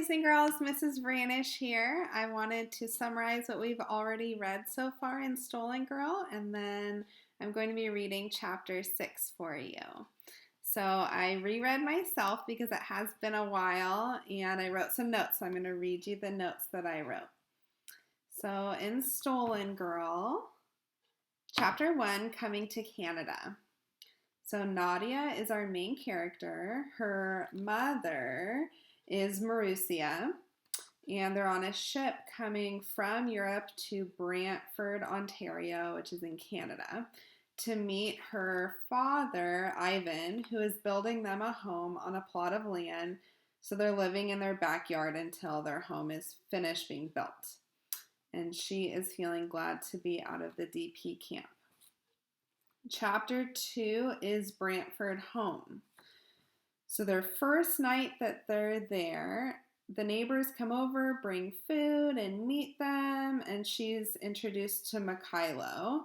boys and girls, Mrs. Branish here. I wanted to summarize what we've already read so far in Stolen Girl, and then I'm going to be reading chapter 6 for you. So I reread myself because it has been a while, and I wrote some notes, so I'm going to read you the notes that I wrote. So in Stolen Girl, chapter 1, Coming to Canada. So Nadia is our main character. Her mother is Marussia, and they're on a ship coming from Europe to Brantford, Ontario, which is in Canada, to meet her father, Ivan, who is building them a home on a plot of land. So they're living in their backyard until their home is finished being built. And she is feeling glad to be out of the DP camp. Chapter 2 is Brantford Home. So their first night that they're there, the neighbors come over, bring food, and meet them, and she's introduced to Mikhailo.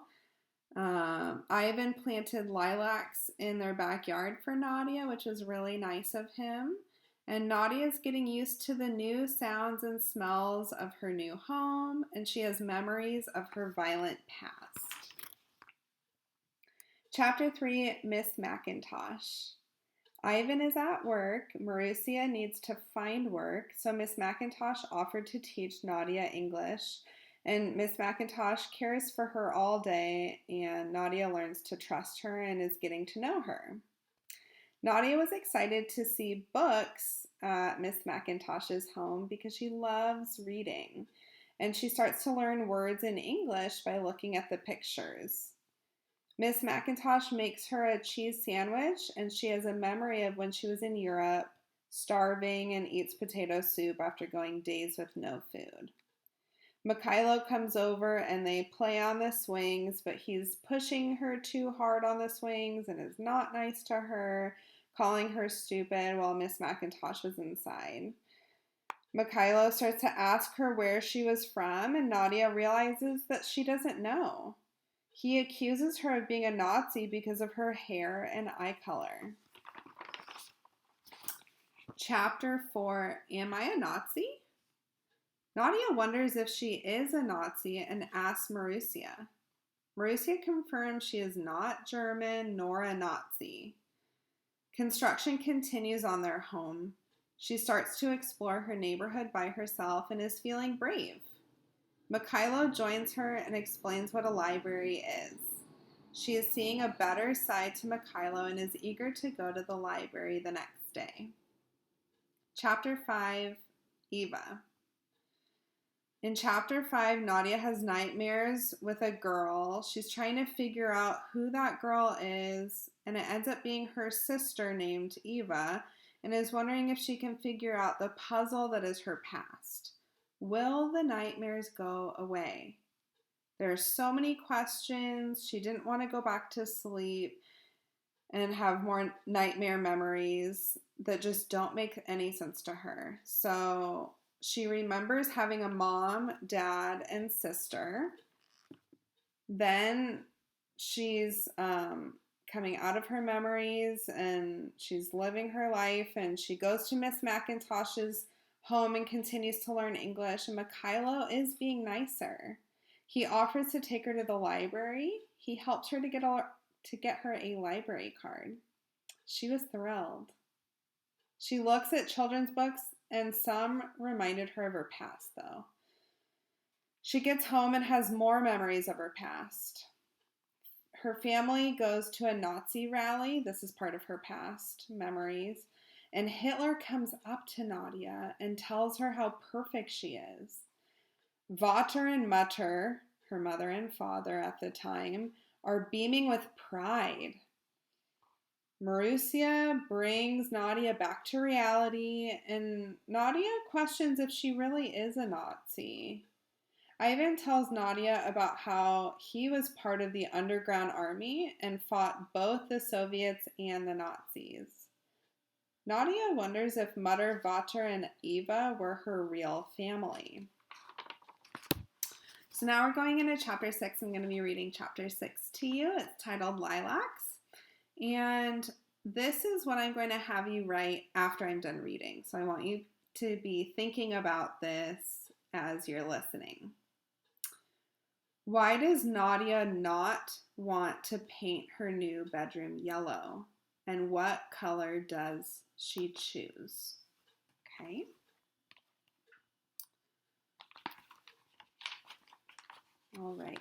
Ivan planted lilacs in their backyard for Nadia, which was really nice of him. And Nadia is getting used to the new sounds and smells of her new home, and she has memories of her violent past. Chapter 3, Miss Mackintosh. Ivan is at work. Marussia needs to find work, so Miss Mackintosh offered to teach Nadia English, and Miss Mackintosh cares for her all day, and Nadia learns to trust her and is getting to know her. Nadia was excited to see books at Miss Mackintosh's home because she loves reading, and she starts to learn words in English by looking at the pictures. Miss Mackintosh makes her a cheese sandwich, and she has a memory of when she was in Europe, starving, and eats potato soup after going days with no food. Mikhailo comes over and they play on the swings, but he's pushing her too hard on the swings and is not nice to her, calling her stupid while Miss Mackintosh is inside. Mikhailo starts to ask her where she was from, and Nadia realizes that she doesn't know. He accuses her of being a Nazi because of her hair and eye color. Chapter 4, Am I a Nazi? Nadia wonders if she is a Nazi and asks Marussia. Marussia confirms she is not German nor a Nazi. Construction continues on their home. She starts to explore her neighborhood by herself and is feeling brave. Mikhailo joins her and explains what a library is. She is seeing a better side to Mikhailo and is eager to go to the library the next day. Chapter 5, Eva. In Chapter 5, Nadia has nightmares with a girl. She's trying to figure out who that girl is, and it ends up being her sister named Eva, and is wondering if she can figure out the puzzle that is her past. Will the nightmares go away? There are so many questions. She didn't want to go back to sleep and have more nightmare memories that just don't make any sense to her. So she remembers having a mom, dad, and sister. Then she's coming out of her memories and she's living her life, and she goes to Miss Mackintosh's home and continues to learn English, and Mikhailo is being nicer. He offers to take her to the library. He helped her to get her a library card. She was thrilled. She looks at children's books, and some reminded her of her past, though. She gets home and has more memories of her past. Her family goes to a Nazi rally. This is part of her past memories. And Hitler comes up to Nadia and tells her how perfect she is. Vater and Mutter, her mother and father at the time, are beaming with pride. Marussia brings Nadia back to reality, and Nadia questions if she really is a Nazi. Ivan tells Nadia about how he was part of the underground army and fought both the Soviets and the Nazis. Nadia wonders if Mutter, Vater, and Eva were her real family. So now we're going into chapter 6. I'm going to be reading chapter 6 to you. It's titled Lilacs. And this is what I'm going to have you write after I'm done reading. So I want you to be thinking about this as you're listening. Why does Nadia not want to paint her new bedroom yellow? And what color does she choose? Okay. All right.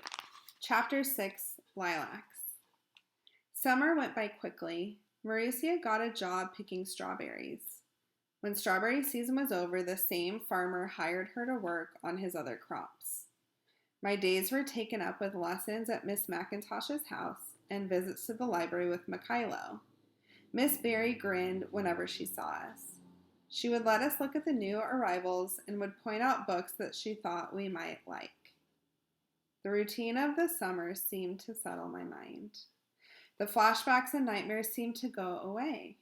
Chapter 6, Lilacs. Summer went by quickly. Marussia got a job picking strawberries. When strawberry season was over, the same farmer hired her to work on his other crops. My days were taken up with lessons at Miss McIntosh's house and visits to the library with Mikhailo. Miss Barry grinned whenever she saw us. She would let us look at the new arrivals and would point out books that she thought we might like. The routine of the summer seemed to settle my mind. The flashbacks and nightmares seemed to go away.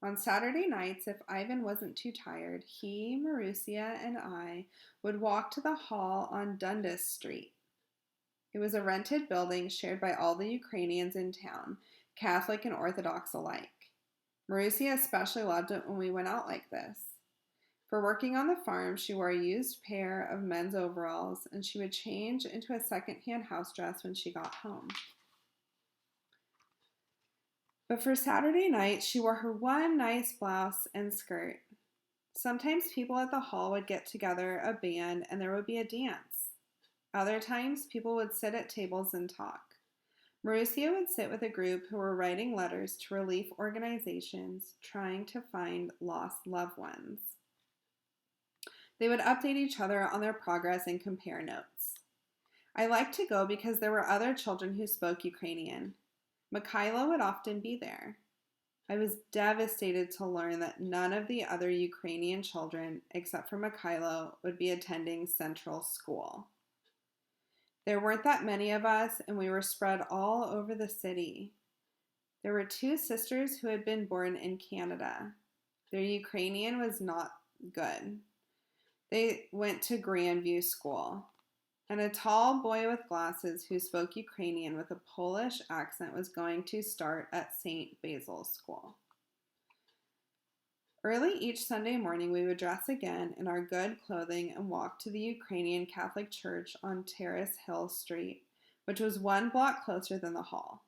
On Saturday nights, if Ivan wasn't too tired, he, Marussia, and I would walk to the hall on Dundas Street. It was a rented building shared by all the Ukrainians in town, Catholic and Orthodox alike. Marussia especially loved it when we went out like this. For working on the farm, she wore a used pair of men's overalls, and she would change into a second-hand house dress when she got home. But for Saturday night, she wore her one nice blouse and skirt. Sometimes people at the hall would get together, a band, and there would be a dance. Other times, people would sit at tables and talk. Marussia would sit with a group who were writing letters to relief organizations trying to find lost loved ones. They would update each other on their progress and compare notes. I liked to go because there were other children who spoke Ukrainian. Mikhailo would often be there. I was devastated to learn that none of the other Ukrainian children, except for Mikhailo, would be attending Central School. There weren't that many of us, and we were spread all over the city. There were 2 sisters who had been born in Canada. Their Ukrainian was not good. They went to Grandview School. And a tall boy with glasses who spoke Ukrainian with a Polish accent was going to start at St. Basil's School. Early each Sunday morning, we would dress again in our good clothing and walk to the Ukrainian Catholic Church on Terrace Hill Street, which was 1 block closer than the hall.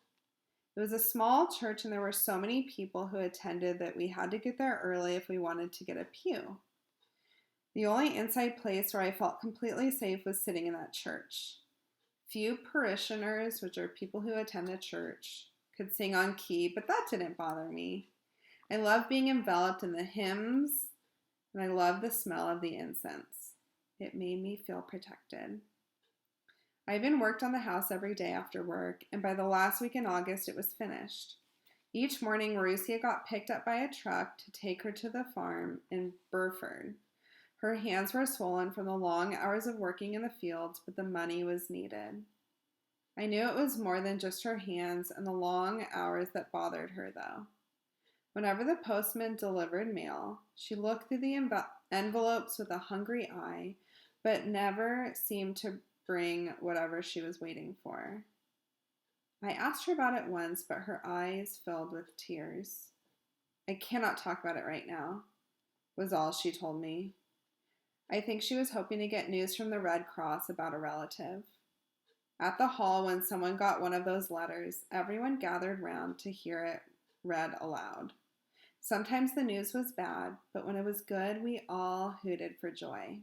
It was a small church, and there were so many people who attended that we had to get there early if we wanted to get a pew. The only inside place where I felt completely safe was sitting in that church. Few parishioners, which are people who attend the church, could sing on key, but that didn't bother me. I loved being enveloped in the hymns, and I loved the smell of the incense. It made me feel protected. Ivan worked on the house every day after work, and by the last week in August, it was finished. Each morning, Marussia got picked up by a truck to take her to the farm in Burford. Her hands were swollen from the long hours of working in the fields, but the money was needed. I knew it was more than just her hands and the long hours that bothered her, though. Whenever the postman delivered mail, she looked through the envelopes with a hungry eye, but never seemed to bring whatever she was waiting for. I asked her about it once, but her eyes filled with tears. "I cannot talk about it right now," was all she told me. I think she was hoping to get news from the Red Cross about a relative. At the hall, when someone got one of those letters, everyone gathered round to hear it read aloud. Sometimes the news was bad, but when it was good, we all hooted for joy.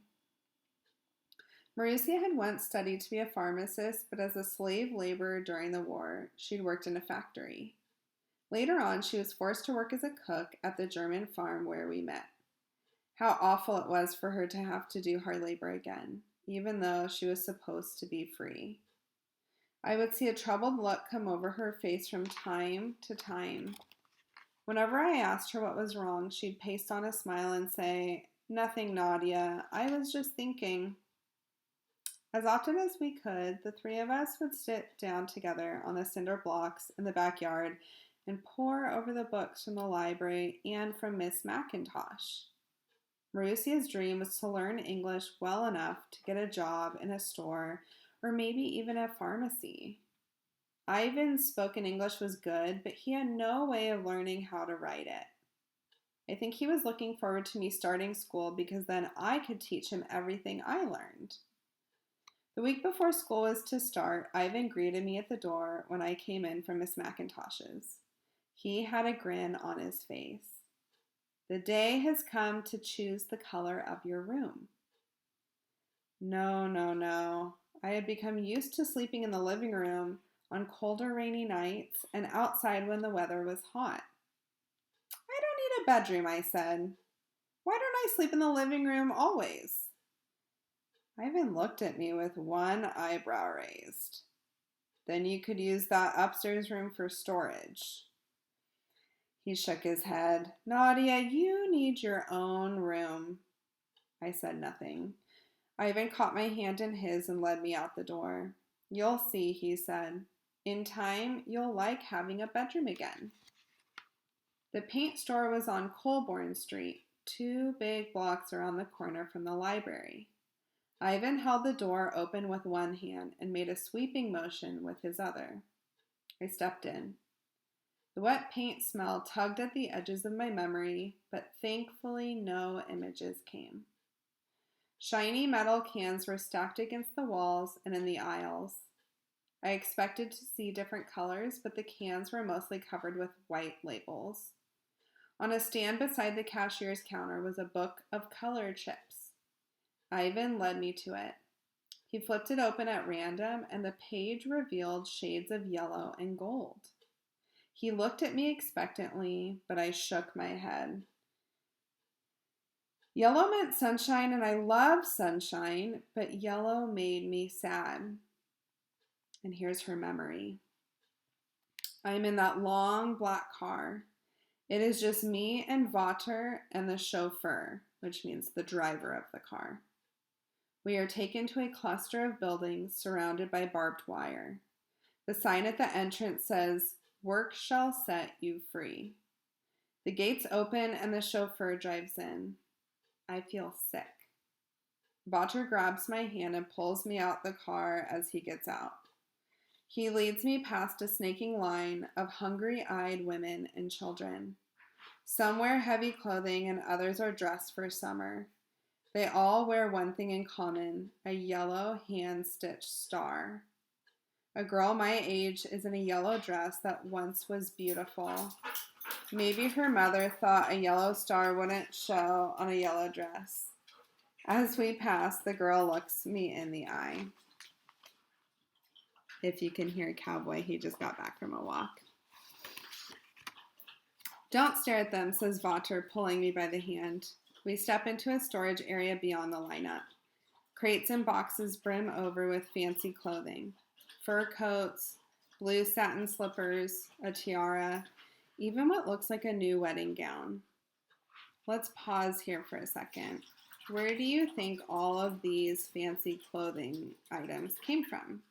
Marussia had once studied to be a pharmacist, but as a slave laborer during the war, she'd worked in a factory. Later on, she was forced to work as a cook at the German farm where we met. How awful it was for her to have to do hard labor again, even though she was supposed to be free. I would see a troubled look come over her face from time to time. Whenever I asked her what was wrong, she'd paste on a smile and say, "Nothing, Nadia. I was just thinking." As often as we could, the 3 of us would sit down together on the cinder blocks in the backyard and pore over the books from the library and from Miss McIntosh. Marussia's dream was to learn English well enough to get a job in a store or maybe even a pharmacy. Ivan's spoken English was good, but he had no way of learning how to write it. I think he was looking forward to me starting school because then I could teach him everything I learned. The week before school was to start, Ivan greeted me at the door when I came in from Miss McIntosh's. He had a grin on his face. The day has come to choose the color of your room. No, no, no. I had become used to sleeping in the living room on colder, rainy nights and outside when the weather was hot. I don't need a bedroom, I said. Why don't I sleep in the living room always? Ivan looked at me with one eyebrow raised. Then you could use that upstairs room for storage. He shook his head. Nadia, you need your own room. I said nothing. Ivan caught my hand in his and led me out the door. You'll see, he said. In time, you'll like having a bedroom again. The paint store was on Colborne Street, 2 big blocks around the corner from the library. Ivan held the door open with one hand and made a sweeping motion with his other. I stepped in. The wet paint smell tugged at the edges of my memory, but thankfully no images came. Shiny metal cans were stacked against the walls and in the aisles. I expected to see different colors, but the cans were mostly covered with white labels. On a stand beside the cashier's counter was a book of color chips. Ivan led me to it. He flipped it open at random, and the page revealed shades of yellow and gold. He looked at me expectantly, but I shook my head. Yellow meant sunshine, and I love sunshine, but yellow made me sad. And here's her memory. I'm in that long black car. It is just me and Vater and the chauffeur, which means the driver of the car. We are taken to a cluster of buildings surrounded by barbed wire. The sign at the entrance says, "Work shall set you free." The gates open and the chauffeur drives in. I feel sick. Vater grabs my hand and pulls me out the car as he gets out. He leads me past a snaking line of hungry-eyed women and children. Some wear heavy clothing and others are dressed for summer. They all wear one thing in common, a yellow hand-stitched star. A girl my age is in a yellow dress that once was beautiful. Maybe her mother thought a yellow star wouldn't show on a yellow dress. As we pass, the girl looks me in the eye. If you can hear Cowboy, he just got back from a walk. Don't stare at them, says Vater, pulling me by the hand. We step into a storage area beyond the lineup. Crates and boxes brim over with fancy clothing. Fur coats, blue satin slippers, a tiara, even what looks like a new wedding gown. Let's pause here for a second. Where do you think all of these fancy clothing items came from?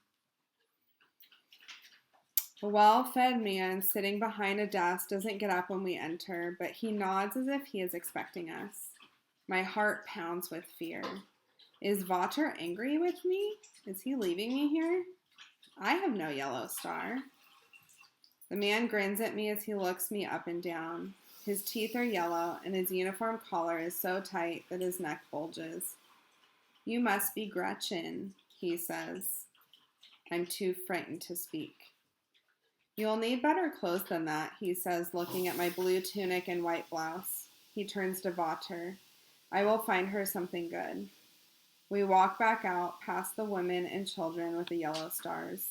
A well-fed man sitting behind a desk doesn't get up when we enter, but he nods as if he is expecting us. My heart pounds with fear. Is Vater angry with me? Is he leaving me here? I have no yellow star. The man grins at me as he looks me up and down. His teeth are yellow, and his uniform collar is so tight that his neck bulges. You must be Gretchen, he says. I'm too frightened to speak. You'll need better clothes than that, he says, looking at my blue tunic and white blouse. He turns to Vater. I will find her something good. We walk back out past the women and children with the yellow stars.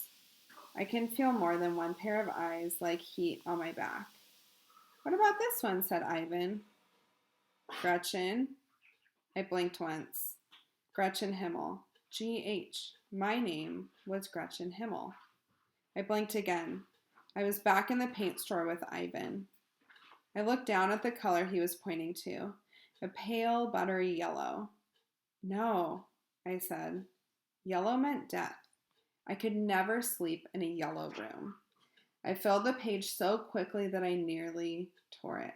I can feel more than one pair of eyes like heat on my back. What about this one, said Ivan. Gretchen. I blinked once. Gretchen Himmel. G.H. My name was Gretchen Himmel. I blinked again. I was back in the paint store with Ivan. I looked down at the color he was pointing to, a pale, buttery yellow. No, I said. Yellow meant death. I could never sleep in a yellow room. I filled the page so quickly that I nearly tore it.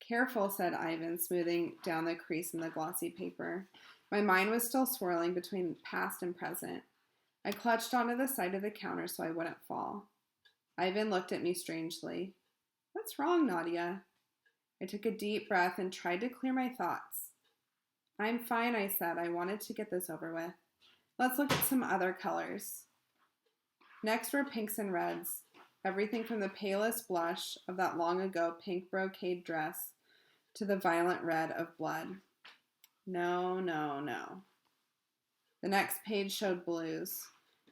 Careful, said Ivan, smoothing down the crease in the glossy paper. My mind was still swirling between past and present. I clutched onto the side of the counter so I wouldn't fall. Ivan looked at me strangely. What's wrong, Nadia? I took a deep breath and tried to clear my thoughts. I'm fine, I said. I wanted to get this over with. Let's look at some other colors. Next were pinks and reds. Everything from the palest blush of that long ago pink brocade dress to the violent red of blood. No, no, no. The next page showed blues.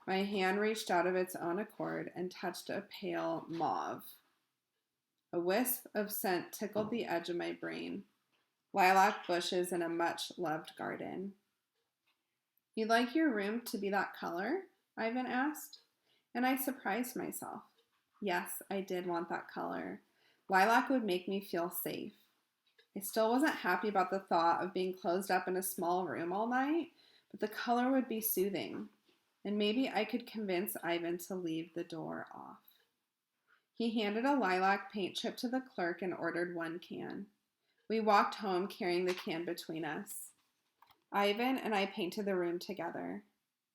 My hand reached out of its own accord and touched a pale mauve. A wisp of scent tickled the edge of my brain. Lilac bushes in a much-loved garden. You'd like your room to be that color? Ivan asked, and I surprised myself. Yes, I did want that color. Lilac would make me feel safe. I still wasn't happy about the thought of being closed up in a small room all night, but the color would be soothing, and maybe I could convince Ivan to leave the door off. He handed a lilac paint chip to the clerk and ordered 1 can. We walked home carrying the can between us. Ivan and I painted the room together.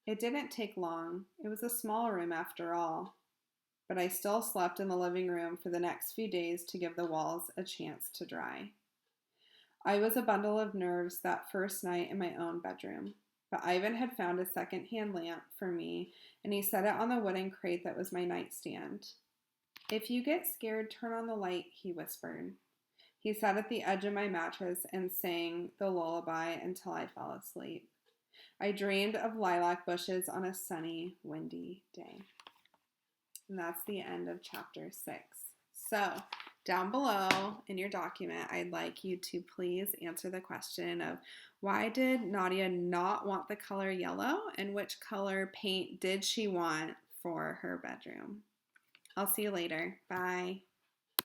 It didn't take long. It was a small room after all. But I still slept in the living room for the next few days to give the walls a chance to dry. I was a bundle of nerves that first night in my own bedroom. But Ivan had found a second-hand lamp for me, and he set it on the wooden crate that was my nightstand. If you get scared, turn on the light, he whispered. He sat at the edge of my mattress and sang the lullaby until I fell asleep. I dreamed of lilac bushes on a sunny, windy day. And that's the end of chapter 6. So, down below in your document, I'd like you to please answer the question of why did Nadia not want the color yellow, and which color paint did she want for her bedroom? I'll see you later. Bye.